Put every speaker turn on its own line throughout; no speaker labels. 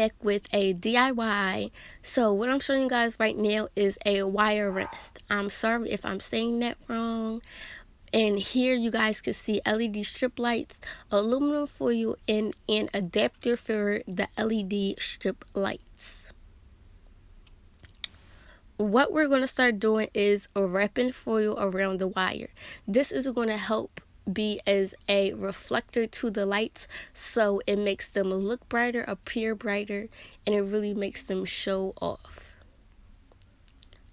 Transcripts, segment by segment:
back with a DIY. So what I'm showing you guys right now is a wire wrist. I'm sorry if I'm saying that wrong. And here you guys can see LED strip lights, aluminum foil, and an adapter for the LED strip lights. What we're going to start doing is wrapping foil around the wire. This is going to help be as a reflector to the lights, so it makes them look brighter, appear brighter, and it really makes them show off.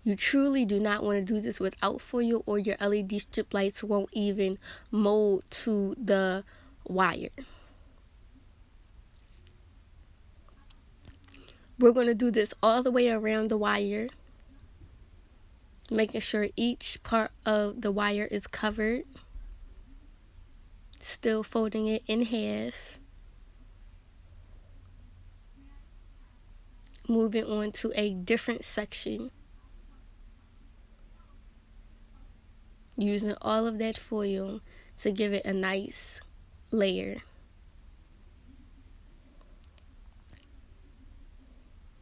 You truly do not want to do this without foil, or your LED strip lights won't even mold to the wire. We're going to do this all the way around the wire, making sure each part of the wire is covered. Still folding it in half. Moving on to a different section. Using all of that foil to give it a nice layer.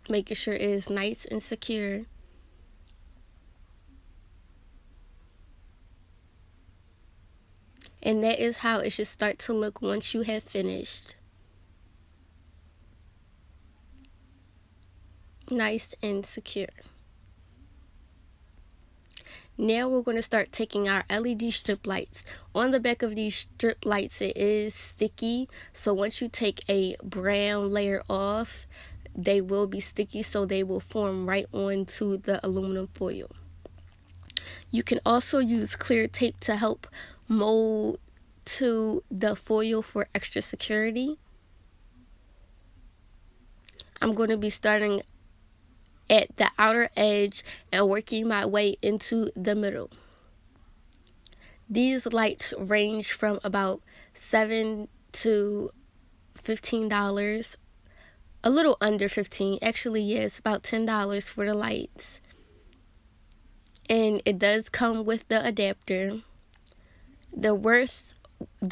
Making sure it is nice and secure. And that is how it should start to look once you have finished. Nice and secure. Now we're going to start taking our LED strip lights. On the back of these strip lights, it is sticky. So once you take a brown layer off, they will be sticky, so they will form right onto the aluminum foil. You can also use clear tape to help mold to the foil for extra security. I'm going to be starting at the outer edge and working my way into the middle. These lights range from about $7 to $15, a little under 15. Actually, yes, about $10 for the lights. And it does come with the adapter. The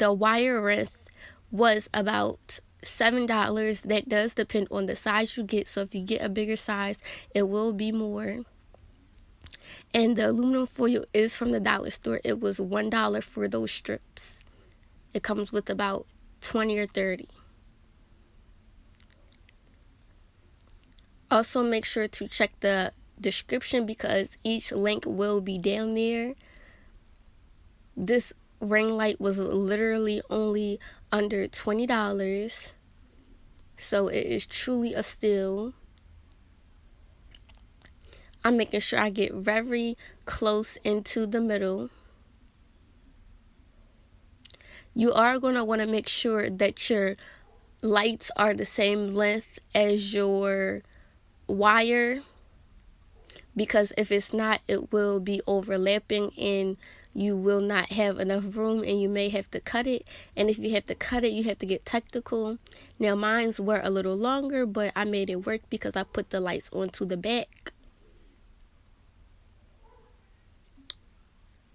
wire length was about $7. That does depend on the size you get. So if you get a bigger size, it will be more. And the aluminum foil is from the dollar store. It was $1 for those strips. It comes with about 20 or 30. Also, make sure to check the description because each link will be down there. This ring light was literally only under $20, so it is truly a steal. I'm making sure I get very close into the middle. You are going to want to make sure that your lights are the same length as your wire, because if it's not, it will be overlapping and you will not have enough room and you may have to cut it. And if you have to cut it, you have to get technical. Now mine's were a little longer, but I made it work because I put the lights onto the back.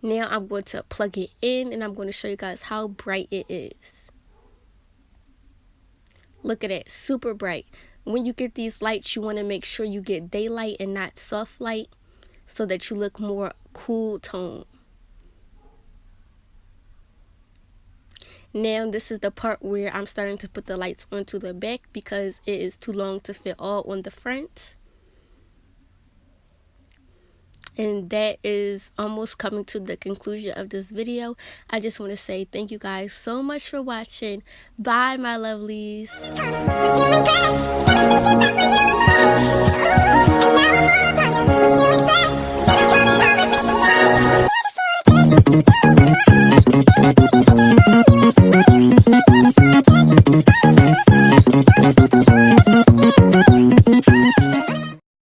Now I'm going to plug it in and I'm going to show you guys how bright it is. Look at it, super bright. When you get these lights, you want to make sure you get daylight and not soft light so that you look more cool tone. Now this is the part where I'm starting to put the lights onto the back because it is too long to fit all on the front. And that is almost coming to the conclusion of this video. I just want to say thank you guys so much for watching. Bye, my lovelies.